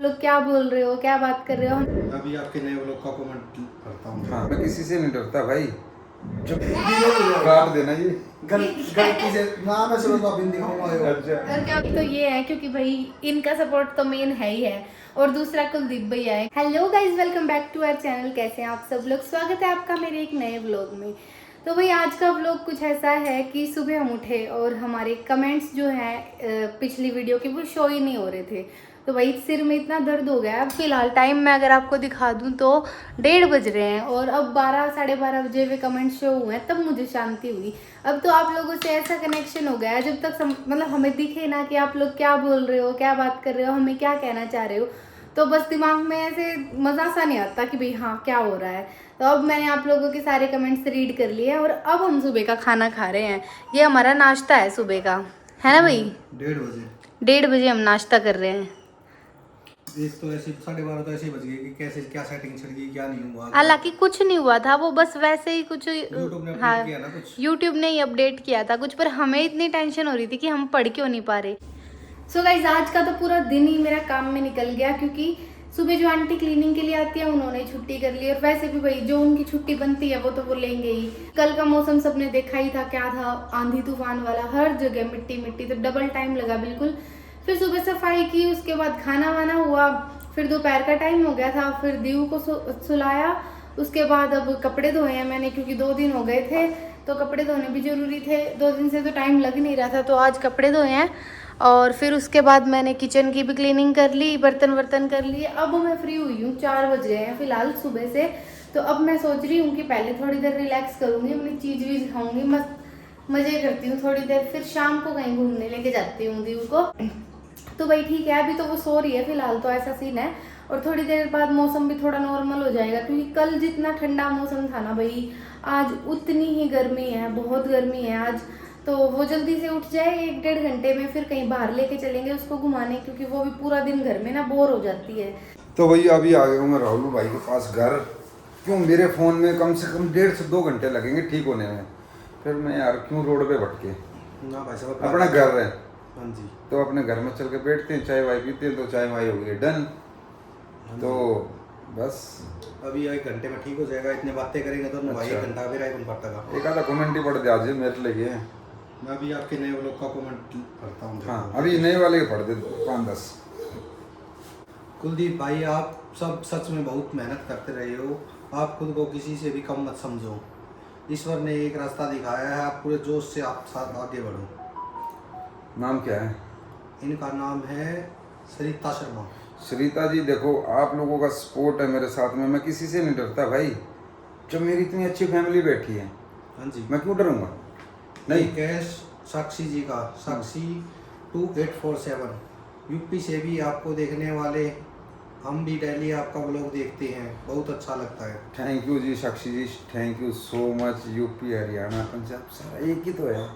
लोग क्या बोल रहे हो, क्या बात कर रहे हो? अभी आपके नए व्लॉग का कमेंट करता हूँ। हाँ, मैं किसी से नहीं डरता भाई। जब काट देना ये गलती से ना मैं सुनो तो आप हिंदी में अच्छा। और क्या तो ये है क्योंकि भाई इनका सपोर्ट तो मेन है ही है और दूसरा कुलदीप भैया है। Hello guys, welcome back to our channel. कैसे हैं आप सब लोग? स्वागत है आपका मेरे एक नए व्लॉग में। तो भाई आज का व्लॉग कुछ ऐसा है कि सुबह हम उठे और हमारे कमेंट्स जो है पिछली वीडियो के वो शो ही नहीं हो रहे थे। तो भाई सिर में इतना दर्द हो गया। अब फिलहाल टाइम मैं अगर आपको दिखा दूं तो 1:30 बज रहे हैं और अब 12 साढ़े 12 बजे हुए कमेंट शो हुए हैं, तब मुझे शांति हुई। अब तो आप लोगों से ऐसा कनेक्शन हो गया है, जब तक मतलब हमें दिखे ना कि आप लोग क्या बोल रहे हो, क्या बात कर रहे हो, हमें क्या कहना चाह रहे हो, तो बस दिमाग में ऐसे मज़ा सा नहीं आता कि भाई हाँ क्या हो रहा है। तो अब मैंने आप लोगों के सारे कमेंट्स रीड कर लिए और अब हम सुबह का खाना खा रहे हैं। ये हमारा नाश्ता है सुबह का, है ना भाई? 1:30 बजे 1:30 बजे हम नाश्ता कर रहे हैं। एक तो ऐसे 12:30 तो ऐसे ही बज गए कि कैसे क्या सेटिंग चल गई क्या नहीं हुआ। हालांकि कुछ नहीं हुआ था, वो बस वैसे ही कुछ यूट्यूब ने हाँ अपडेट किया ना कुछ। यूट्यूब ने ही अपडेट किया था कुछ, पर हमें इतनी टेंशन हो रही थी कि हम पढ़ क्यों नहीं पा रहे। सो गाइज आज का तो पूरा दिन ही मेरा काम में निकल गया, क्योंकि सुबह जो आंटी क्लीनिंग के लिए आती है उन्होंने छुट्टी कर ली और वैसे भी भाई जो उनकी छुट्टी बनती है वो तो वो लेंगे ही। कल का मौसम सबने देखा ही था, क्या था, आंधी तूफान वाला, हर जगह मिट्टी मिट्टी, तो डबल टाइम लगा बिल्कुल। फिर सुबह सफाई की, उसके बाद खाना वाना हुआ, फिर दोपहर का टाइम हो गया था, फिर दीव को सुलाया। उसके बाद अब कपड़े धोए हैं मैंने, क्योंकि 2 दिन हो गए थे तो कपड़े धोने भी ज़रूरी थे। 2 दिन से तो टाइम लग नहीं रहा था, तो आज कपड़े धोए हैं। और फिर उसके बाद मैंने किचन की भी क्लीनिंग कर ली, बर्तन वर्तन कर लिए। अब मैं फ्री हुई हूँ, 4 बज गए हैं फिलहाल सुबह से। तो अब मैं सोच रही हूँ कि पहले थोड़ी देर रिलैक्स करूँगी, अपनी चीज़ वीज खाऊंगी, मस्त मज़े करती हूँ थोड़ी देर, फिर शाम को कहीं घूमने लेके जाती हूँ दीव को। तो भाई ठीक है, अभी तो वो सो रही है फिलहाल, तो ऐसा सीन है। और थोड़ी देर बाद मौसम भी थोड़ा नॉर्मल हो जाएगा, क्योंकि कल जितना ठंडा मौसम था ना भाई, आज उतनी ही गर्मी है, बहुत गर्मी है आज। तो वो जल्दी से उठ जाए 1-1.5 घंटे में, फिर कहीं बाहर लेके चलेंगे उसको घुमाने, क्योंकि वो भी पूरा दिन घर में ना बोर हो जाती है। तो भैया अभी आ गया हूँ मैं राहुल भाई के पास घर। क्यों मेरे फ़ोन में कम से कम 1.5 से 2 घंटे लगेंगे ठीक होने में। फिर मैं यार क्यों रोड पे भटके, ना भाई साहब अपना घर है हाँ जी। तो अपने घर में चल के बैठते हैं, चाय वाय पीते हैं, तो चाय वाय हो गई डन। तो बस अभी 1 घंटे में ठीक हो जाएगा, इतने बातें करेंगे तो भाई अच्छा। 1 घंटा फिर 1 घंटा का। एक आधा कमेंट ही पढ़ दे आज मेरे लिए। मैं अभी आपके नए व्लॉग का कमेंट करता हूँ। हाँ अभी नए वाले के पढ़ दे 5-10। कुलदीप भाई आप सब सच में बहुत मेहनत करते रहे हो, आप खुद को किसी से भी कम मत समझो। ईश्वर ने एक रास्ता दिखाया है, आप पूरे जोश से आप साथ आगे बढ़ो। नाम क्या है? इनका नाम है सरिता शर्मा। श्रीता जी देखो, आप लोगों का सपोर्ट है मेरे साथ में, मैं किसी से नहीं डरता भाई। जब मेरी इतनी अच्छी फैमिली बैठी है हाँ जी। मैं क्यों डरूंगा? नहीं कैश साक्षी जी का, साक्षी 2847 यूपी से भी आपको देखने वाले, हम भी डेली आपका व्लॉग देखते हैं, बहुत अच्छा लगता है। Thank you ji Sakshi ji, thank you so much. UP Haryana Punjab सारा एक ही तो है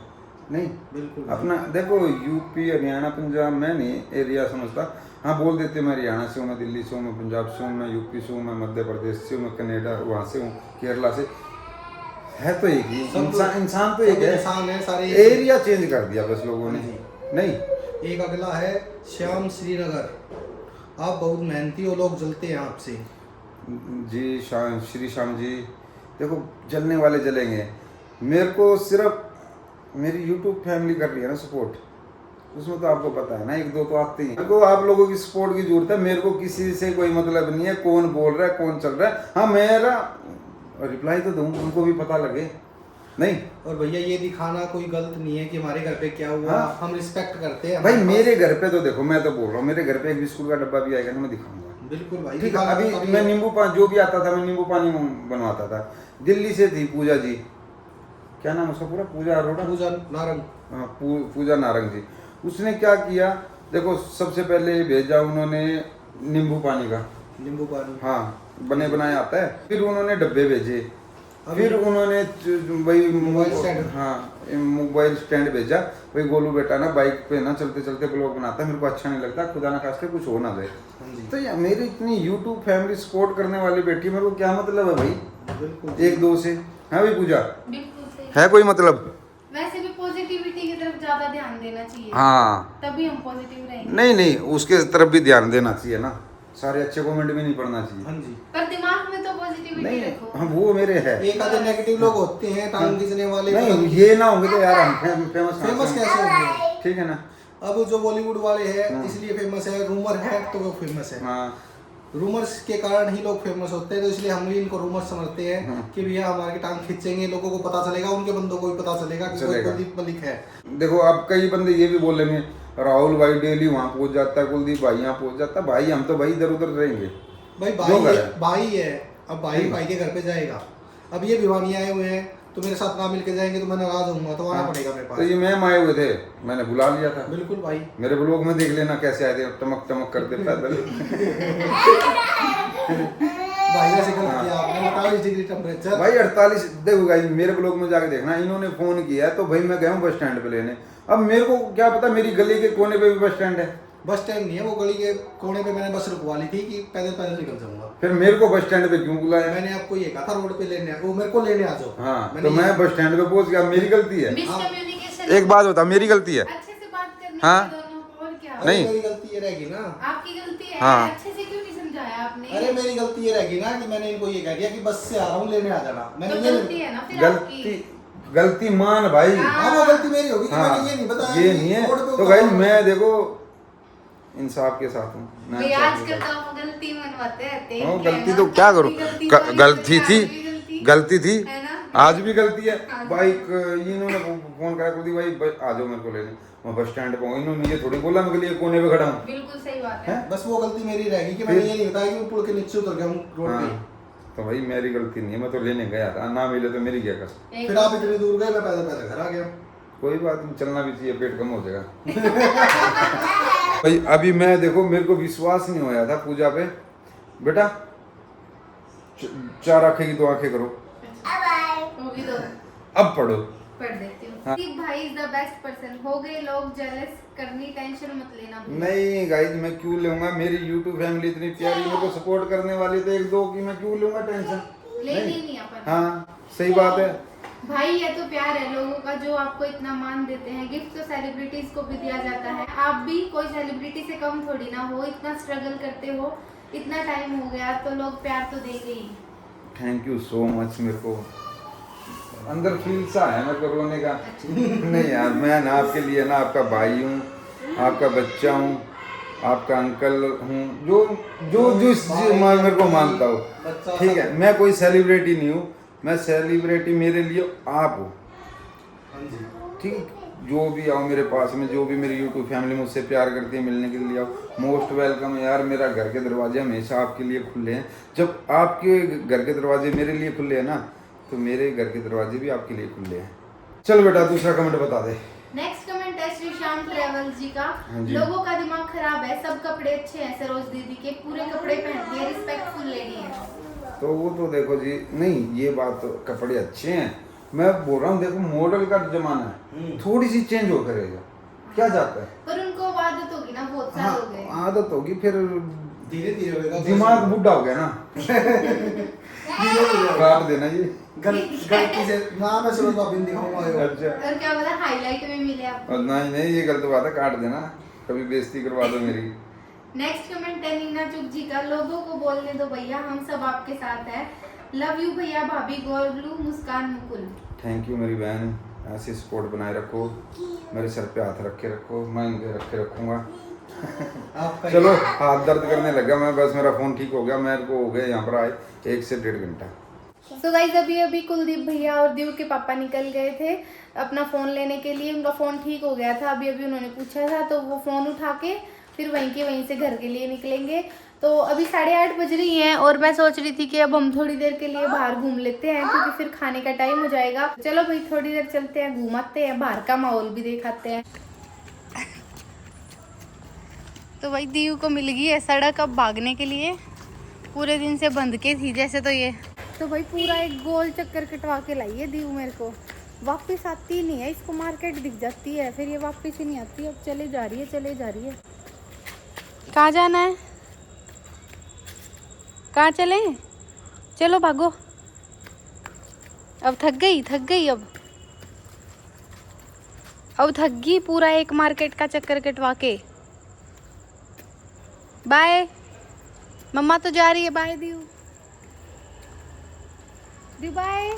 नहीं? बिल्कुल अपना देखो यूपी हरियाणा पंजाब मैं नहीं एरिया समझता। हाँ बोल देते मैं हरियाणा से हूँ, मैं दिल्ली से हूँ, मैं पंजाब से हूँ, मैं यूपी से हूँ, मैं मध्य प्रदेश से हूँ, मैं कनाडा वहाँ से हूँ, केरला से, है तो एक ही इंसान तो एक है। इंसान है सारे। एरिया चेंज कर दिया बस लोगों ने। नहीं एक अगला है श्याम श्रीनगर, आप बहुत मेहनती हो, लोग जलते हैं आपसे। जी श्री श्याम जी, देखो जलने वाले जलेंगे। मेरे को सिर्फ मेरी यूट्यूब फैमिली कर रही है ना सपोर्ट, उसमें तो आपको पता है ना, 1-2 तो आते ही हैं। मेरे को आप लोगों की सपोर्ट की जरूरत है, मेरे को किसी से कोई मतलब नहीं है कौन बोल रहा है कौन चल रहा है। हाँ मेरा रिप्लाई तो दूँ, उनको भी पता लगे नहीं। और भैया ये दिखाना कोई गलत नहीं है कि हमारे घर पे क्या हुआ। हाँ। हम रिस्पेक्ट करते हैं भाई मेरे घर पे तो देखो, मैं तो बोल रहा हूँ, मेरे घर पे एक बिस्कुट का डब्बा भी आएगा ना मैं दिखाऊंगा। बिल्कुल भाई ठीक है। अभी मैं नींबू पानी जो भी आता था मैं नींबू पानी बनवाता था। दिल्ली से थी पूजा जी, क्या नाम उसका पूरा, पूजा अरोड़ा, पूजा नारंग। हाँ पूजा नारंग जी। उसने क्या किया देखो, सबसे पहले भेजा उन्होंने नींबू पानी का, नींबू पानी हाँ बने बनाए आता है। फिर उन्होंने डब्बे भेजे, फिर उन्होंने वही मोबाइल स्टैंड, हाँ मोबाइल स्टैंड भेजा। वही गोलू बेटा ना बाइक पे ना चलते चलते ब्लॉग बनाता है, मेरे को अच्छा नहीं लगता, खुदा ना खास्ते कुछ हो ना जाए। तो यार मेरी इतनी यूट्यूब फैमिली सपोर्ट करने वाली बेटी, मेरे को क्या मतलब है भाई बिल्कुल 1-2 से? हाँ भाई पूजा बिल्कुल सही है कोई मतलब? वैसे भी पॉजिटिविटी की तरफ ज्यादा ध्यान देना चाहिए, हाँ तभी हम पॉजिटिव रहेंगे। नहीं उसके तरफ भी ध्यान देना चाहिए ना। सारे अच्छे कमेंट भी नहीं पढ़ना चाहिए। हाँ जी। पर दिमाग में तो पॉजिटिविटी नहीं रखो। हम वो मेरे है। एक आधे नेगेटिव लोग होते हैं टांग खींचने वाले। नहीं ये ना होंगे तो यार हम फेमस कैसे होंगे? ठीक है ना। अब जो बॉलीवुड वाले हैं इसलिए फेमस है, रूमर है तो वो फेमस है। हाँ रूमर्स के कारण ही लोग फेमस होते हैं, तो इसलिए हम भी इनको रूमर्स समझते हैं कि भैया हमारे टांग खींचेंगे, लोगों को पता चलेगा, उनके बंदों को भी पता चलेगा कि कोई कुलदीप मलिक है। देखो अब कई बंदे ये भी बोल लेंगे राहुल भाई डेली वहाँ पहुंच जाता है, कुलदीप भाई यहाँ पहुंच जाता है। भाई हम तो भाई इधर उधर रहेंगे। भाई भाई है, अब भाई के घर पे जाएगा। अब ये भिवानी आए हुए हैं तो मेरे साथ ना मिलके जाएंगे तो मैं नाराज होऊंगा, तो आना पड़ेगा मेरे पास। तो ये मैम आए हुए थे, मैंने बुला लिया था। बिल्कुल भाई, मेरे ब्लॉग में देख लेना कैसे आए थे, टमक टमक करते पैदल। भाई ऐसे कर दिया आपने 48 डिग्री टेम्परेचर। भाई 48 देखो गाइस मेरे ब्लॉग में जाके देखना, इन्होंने फोन किया तो भाई मैं गया हूँ बस स्टैंड पे लेने। अब मेरे को क्या पता मेरी गली के कोने पे भी बस स्टैंड है। बस स्टैंड नहीं है, वो गली के कोने पे मैंने बस रुकवा ली थी कि पैदल पैदल निकल जाऊंगा। फिर मेरे को बस स्टैंड पे क्यों बुलाया? मैंने आपको ये कहा था रोड पे लेने, वो मेरे को लेने आ जाओ। हाँ तो मैं बस स्टैंड पे पहुंच गया, मेरी गलती है। मिसकम्युनिकेशन। एक बात बता, मेरी गलती है। अच्छे से बात करनी हाँ। है दोनों को, और क्या? नहीं। मेरी गलती ये रहेगी ना। आपकी गलती है। हाँ। अच्छे से क्यों नहीं समझाया आपने? अरे मेरी गलती ये रहेगी ना कि मैंने इनको ये कह दिया कि बस से आ रहा हूँ, लेने आ जाना। मैंने तो ये गलती है ना फिर आपकी। गलती मान भाई। हाँ वो गलती मेरी होगी कि हाँ मैंने ये नहीं बताया। ये नहीं है तो भाई मैं देखो इंसाफ के साथ हूँ। भाई आजकल तो हम गलती मनवाते रहते हैं। गलती तो क्या करूँ, गलती थी, गलती थी, है ना? आज भी गलती है। भाई इन्होंने फोन करा कुलदीप भाई आ जाओ मेरे को लेने, मैं बस स्टैंड पे हूँ। इन्होंने ये थोड़ी बोला मैं लिए कोने पे खड़ा हूँ। बिल्कुल सही बात है। बस वो गलती मेरी रहेगी कि मैंने ये नहीं बताया कि मैं पुल के नीचे उतर गया हूँ रोड पे। तो भाई मेरी गलती नहीं है, मैं तो लेने गया था, ना मिले तो मेरी क्या कसम। फिर आप इतनी दूर गए, मैं पैदल पैदल घर आ गया। कोई बात नहीं, चलना भी चाहिए, पेट कम हो जाएगा। भाई अभी मैं देखो मेरे को विश्वास नहीं होया था पूजा पे। बेटा 4 आंखें की 2 आंखें करो, वो भी दो अब पढ़ो। पढ़ देती हूँ। हाँ। कि भाई इज द बेस्ट पर्सन। हो गए लोग जेलस, करनी टेंशन मत लेना भैया। नहीं गाइस मैं क्यों लूंगा, मेरी YouTube फैमिली इतनी प्यारी मेरे को सपोर्ट करने वाली तो 1-2 की मैं क्यों लूंगा टेंशन। लेनी नहीं अपन। हाँ सही बात है भाई ये तो प्यार है लोगों का जो आपको इतना मान देते हैं। गिफ्ट तो सेलिब्रिटीज को भी दिया जाता है। आप भी कोई सेलिब्रिटी से कम थोड़ी ना हो, इतना स्ट्रगल करते हो, इतना टाइम हो गया तो लोग प्यार तो देंगे ही। Thank you so much. मेरे को अंदर फील सा है मेरे को रोने का। नहीं यार मैं ना आपके लिए ना आपका भाई हूँ, आपका बच्चा हूँ, आपका अंकल हूँ, जो जो जो मेरे को मानता हो। ठीक है मैं कोई सेलिब्रिटी नहीं हूँ, मैं सेलिब्रिटी मेरे लिए आप हो। ठीक, जो भी आओ मेरे पास में, जो भी मेरी यूट्यूब फैमिली मुझसे प्यार करती है मिलने के लिए आओ, मोस्ट वेलकम यार। मेरा घर के दरवाजे हमेशा आपके लिए खुले हैं। जब आपके घर के दरवाजे मेरे लिए खुले हैं ना तो मेरे घर के दरवाजे भी आपके लिए खुले हैं। चल बेटा दूसरा कमेंट बता दे। नेक्स्ट कमेंट है श्री श्याम ट्रेवल्स जी का। हाँ जी। लोगों का दिमाग खराब है, सब कपड़े अच्छे हैं, सरोज दीदी के पूरे कपड़े पहनती है, रिस्पेक्टफुल लेडी है। तो वो तो देखो जी, नहीं ये बात तो कपड़े अच्छे हैं, मैं बोल रहा हूँ देखो मॉडल का जमाना है, थोड़ी सी चेंज हो करेगा, क्या जाता है। पर उनको आदत होगी ना, बहुत साल हाँ हो गए। आदत होगी, फिर धीरे धीरे होगा। दिमाग बुढ़ा हो गया ना। काट देना ये गलती से ना, मैं सुनो तो बिंदी दिखाऊंगा। अच्छा और क्या पता हाईलाइट में मिले आपको। और नहीं नहीं ये गलत बात है, काट देना, कभी बेइज्जती करवा दो मेरी। नेक्स्ट कमेंट है नीना चुग जी का। लोगों को बोलने दो भैया, हम सब आपके साथ है। लव यू भैया, भाभी गोलू, मुस्कान मुकुल। थैंक यू मेरी बहन, ऐसे सपोर्ट बनाए रखो, मेरे सर पे हाथ रख के रखो, मैं इनके रख के रखूँगा। चलो हाथ दर्द करने लगा मैं, बस मेरा फ़ोन ठीक हो गया, मेरे को हो गया यहाँ पर आए 1 से 1.5 घंटा। सो गाइस अभी कुलदीप भैया और दीव के पापा निकल गए थे अपना फ़ोन लेने के लिए। उनका फ़ोन ठीक हो गया था, अभी उन्होंने पूछा था, तो वो फ़ोन उठा के फिर वहीं से घर के लिए निकलेंगे। तो अभी 8:30 बज रही हैं और मैं सोच रही थी कि अब हम थोड़ी देर के लिए बाहर घूम लेते हैं, क्योंकि फिर खाने का टाइम हो जाएगा। चलो भाई थोड़ी देर चलते हैं, घूमाते हैं, बाहर का माहौल भी दिखाते हैं। तो भाई दीव को मिल गई है सड़क अब भागने के लिए, पूरे दिन से बंद के थी जैसे। तो ये तो भाई पूरा एक गोल चक्कर कटवा के लाई है दीव मेरे को, वापस आती नहीं है, इसको मार्केट दिख जाती है फिर ये वापस ही नहीं आती। अब चले जा रही है। कहाँ जाना है, कहाँ चले, चलो भागो। अब थक गई अब थक गई पूरा एक मार्केट का चक्कर कटवा के। बाय। मम्मा तो जा रही है, बाय दीव। दीव बाय।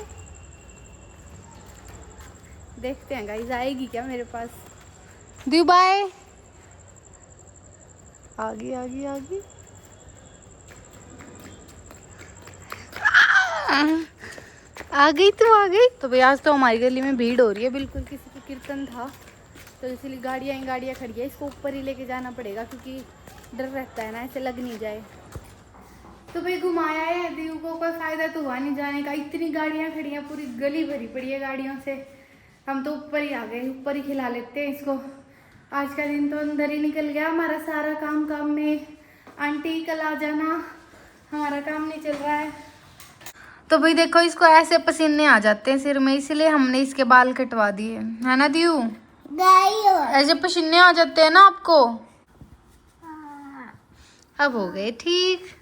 देखते हैं गाइस आएगी क्या मेरे पास। दीव बाय। आ गई आ गई आ गई। आ गई तो आ गई। तो भाई आज तो हमारी गली में भीड़ हो रही है बिल्कुल, किसी को कीर्तन था तो इसलिए गाड़ियाँ खड़ी है। इसको ऊपर ही लेके जाना पड़ेगा क्योंकि डर रहता है ना ऐसे लग नहीं जाए। तो भाई घुमाया है दीव को, कोई फायदा तो हुआ नहीं जाने का। इतनी गाड़ियाँ खड़ी हैं, पूरी गली भरी पड़ी है गाड़ियों से। हम तो ऊपर ही आ गए, ऊपर ही खिला लेते हैं इसको। आज का दिन तो अंदर ही निकल गया हमारा सारा काम में। आंटी कल आ जाना, हमारा काम नहीं चल रहा है। तो भाई देखो इसको ऐसे पसीने आ जाते हैं सिर में, इसलिए हमने इसके बाल कटवा दिए है ना दीव। ऐसे पसीने आ जाते हैं ना आपको। अब हो गए ठीक।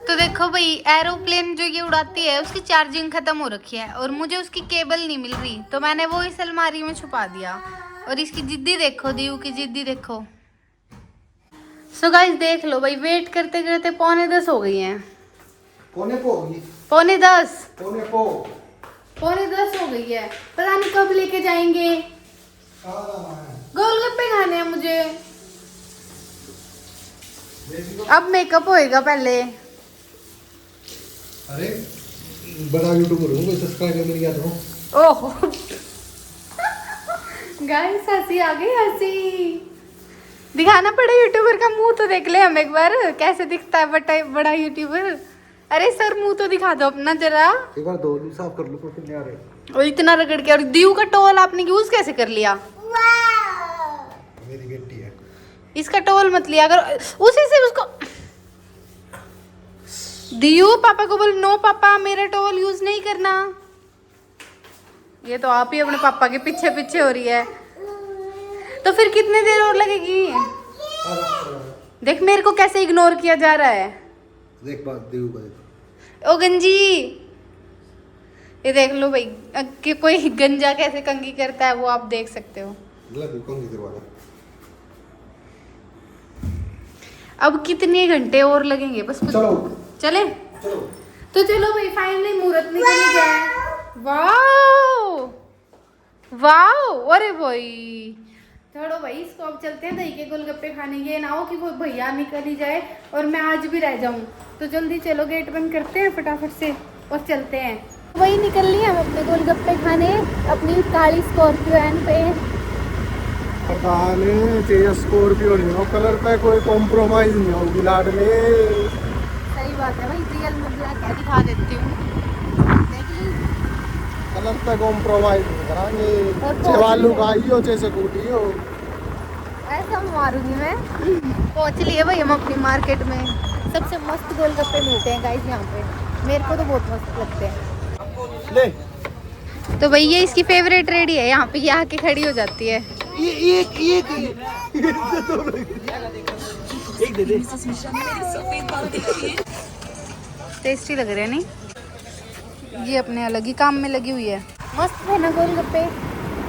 तो देखो भाई एरोप्लेन जो ये उड़ाती है उसकी चार्जिंग खत्म हो रखी है और मुझे उसकी केबल नहीं मिल रही, तो मैंने वो इस अलमारी में छुपा दिया। और इसकी जिद्दी देखो, दीव की जिद्दी देखो। सो गाइस देख लो भाई, वेट करते करते 9:45 हो गई हैं। पौने 9:45 हो गई है। पता नहीं कब लेके जाएंगे। गोलगप्पे खाने हैं मुझे। अब मेकअप होएगा पहले। अरे बड़ा यूट्यूबर हूँ, कोई सब्सक्राइबर मिल गया तो। ओह गाइस हंसी आ गई, हंसी। दिखाना पड़ा यूट्यूबर का मुंह तो देख ले हम एक बार, कैसे दिखता है बड़ा यूट्यूबर। अरे सर मुंह तो दिखा दो अपना जरा। एक बार धो लूं, साफ कर लूं, कुछ नहीं आ रहे। और इतना रगड़ के। और दीव का टॉवल आपने यूज कैसे कर लिया? मेरी बेटी है। इसका टॉवल मत लिया अगर उसी से उसको। दीव पापा को बोल, नो पापा मेरा टॉवल यूज नहीं करना। ये तो आप ही अपने पापा के पीछे पीछे हो रही है। तो फिर कितनी देर और लगेगी? देख मेरे को कैसे इग्नोर किया जा रहा है। देख बात दीव को देख। ओ गंजी, ये देख लो भाई कि कोई गंजा कैसे कंगी करता है वो आप देख सकते हो। अब कितने घंटे और लगेंगे? बस कुछ चले तो चलो भाई, फाइनली मुहूर्त निकल गया है। वाओ वाओ, अरे भाई छोड़ो भाई इसको, अब चलते हैं दही के गोलगप्पे खाने। ये ना हो कि वो भैया निकल ही जाए और मैं आज भी रह जाऊं। तो जल्दी चलो, गेट बंद करते हैं फटाफट से और चलते हैं। वही निकल ली हम अपने गोलगप्पे खाने अपनी काली स्कॉर्पियो पे। पता नहीं चाहिए स्कॉर्पियो नहीं हो, कलर पे कोई कॉम्प्रोमाइज नहीं होगी लाड में। सही बात है भाई, रियल में क्या दिखा देती हूँ। कलर पे कॉम्प्रोमाइज नहीं करांगे। चेवालू का आइयो चे स्कूटी हो, ऐसा मारूंगी मैं। पहुंच लिए भाई हम अपनी मार्केट में। सबसे मस्त गोलगप्पे मिलते हैं गाइस यहाँ पे, मेरे को तो बहुत मस्त लगते हैं। ले तो भाई ये इसकी फेवरेट रेडी है, यहाँ पे ये आके खड़ी हो जाती है। ये एक दे दे। टेस्टी लग रहे हैं नहीं? ये अपने अलग ही काम में लगी हुई है। मस्त है ना गोलगप्पे?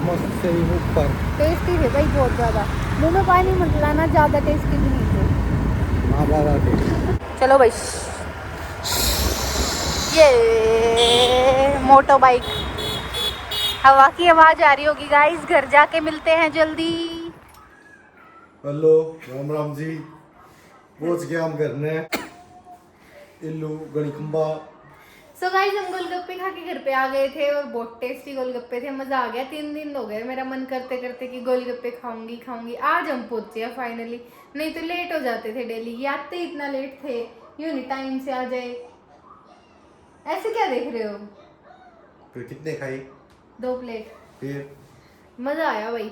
मस्त से ऊपर टेस्टी है भाई बहुत ज्यादा। मुंह में पानी मत लाना, ज्यादा टेस्टी भी नहीं थे। चलो भाई, ये मोटो बाइक, हवा की आवाज आ रही होगी गाइस। घर जाके मिलते हैं जल्दी। हेलो राम राम जी, पहुंच गया हम घर ने। इल्लू गणिकंबा। सो गाइस हम गोलगप्पे खा के घर पे आ गए थे और बहुत टेस्टी गोलगप्पे थे, मजा आ गया। 3 दिन हो गए मेरा मन करते करते कि गोलगप्पे खाऊंगी। आज हम पहुंचे फाइनली, नहीं तो लेट हो जाते थे डेली। ये आते इतना लेट थे, यूं नहीं टाइम से आ जाए। ऐसे क्या देख रहे हो? फिर कितने खाई? 2 प्लेट। फिर मजा आया भाई।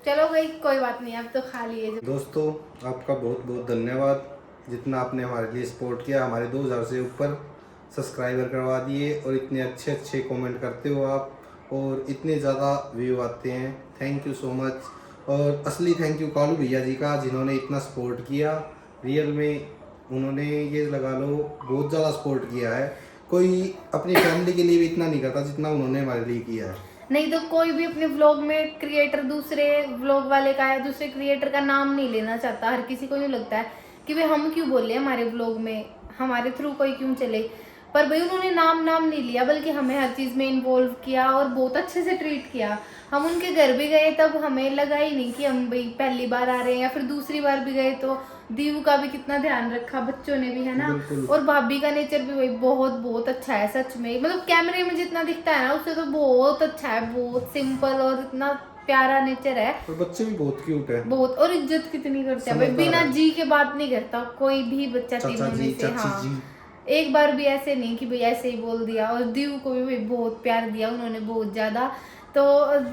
चलो भाई कोई बात नहीं, अब तो खा लिए। दोस्तों आपका बहुत बहुत धन्यवाद, जितना आपने हमारे लिए सपोर्ट किया। हमारे 2000 से ऊपर सब्सक्राइबर करवा दिए और इतने अच्छे अच्छे कमेंट करते हो आप, और इतने ज़्यादा व्यू आते हैं। Thank you so much. और असली थैंक यू कालू भैया जी का, जिन्होंने इतना सपोर्ट किया। रियल में उन्होंने ये लगा लो बहुत ज़्यादा सपोर्ट किया है। कोई अपनी फैमिली के लिए भी इतना नहीं करता जितना उन्होंने हमारे लिए किया है। नहीं तो कोई भी अपने व्लॉग में क्रिएटर दूसरे व्लॉग वाले का या दूसरे क्रिएटर का नाम नहीं लेना चाहता। हर किसी को यूँ लगता है कि भाई हम क्यों बोले हमारे व्लॉग में, हमारे थ्रू कोई क्यों चले, पर भाई उन्होंने नाम नहीं लिया, बल्कि हमें हर चीज़ में इन्वॉल्व किया और बहुत अच्छे से ट्रीट किया। हम उनके घर भी गए तब हमें लगा ही नहीं कि हम भाई पहली बार आ रहे हैं, या फिर दूसरी बार भी गए तो दीव का भी कितना ध्यान रखा, बच्चों ने भी, है ना। और भाभी का नेचर भी भाई बहुत अच्छा है सच में, मतलब कैमरे में जितना दिखता है ना उससे तो बहुत अच्छा है, बहुत सिंपल और इतना प्यारा नेचर है। और बच्चे भी बहुत क्यूट है, बहुत, और इज्जत कितनी करते हैं भाई, बिना जी के बात नहीं करता कोई भी बच्चा तीनों में से। हाँ, एक बार भी ऐसे नहीं कि भाई ऐसे ही बोल दिया। और दीव को भी भाई बहुत प्यार दिया उन्होंने, बहुत ज्यादा। तो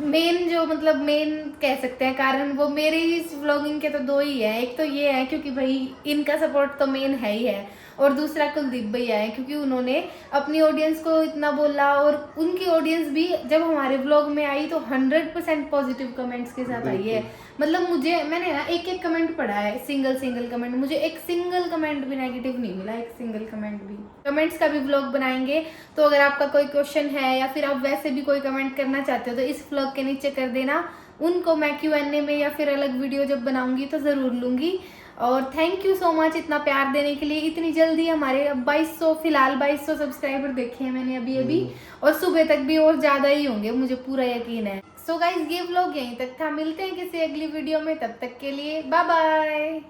मेन जो मतलब मेन कह सकते हैं कारण, वो मेरे इस व्लॉगिंग के तो दो ही है। एक तो ये है क्योंकि भाई इनका सपोर्ट तो मेन है ही है, और दूसरा कुलदीप भैया है क्योंकि उन्होंने अपनी ऑडियंस को इतना बोला, और उनकी ऑडियंस भी जब हमारे व्लॉग में आई तो 100% पॉजिटिव कमेंट्स के साथ आई है। मतलब मैंने ना एक कमेंट पढ़ा है, सिंगल कमेंट, मुझे एक सिंगल कमेंट भी नेगेटिव नहीं मिला, एक सिंगल कमेंट भी। कमेंट्स का भी व्लॉग बनाएंगे, तो अगर आपका कोई क्वेश्चन है या फिर आप वैसे भी कोई कमेंट करना चाहते हो तो इस व्लॉग के नीचे कर देना, उनको मैं Q&A में या फिर अलग वीडियो जब बनाऊंगी तो ज़रूर लूँगी। और थैंक यू सो मच इतना प्यार देने के लिए। इतनी जल्दी हमारे 2200 फिलहाल 2200 सब्सक्राइबर देखे हैं मैंने अभी, और सुबह तक भी और ज़्यादा ही होंगे, मुझे पूरा यकीन है। सो गाइज ये व्लॉग यहीं तक था, मिलते हैं किसी अगली वीडियो में, तब तक के लिए बाय बाय।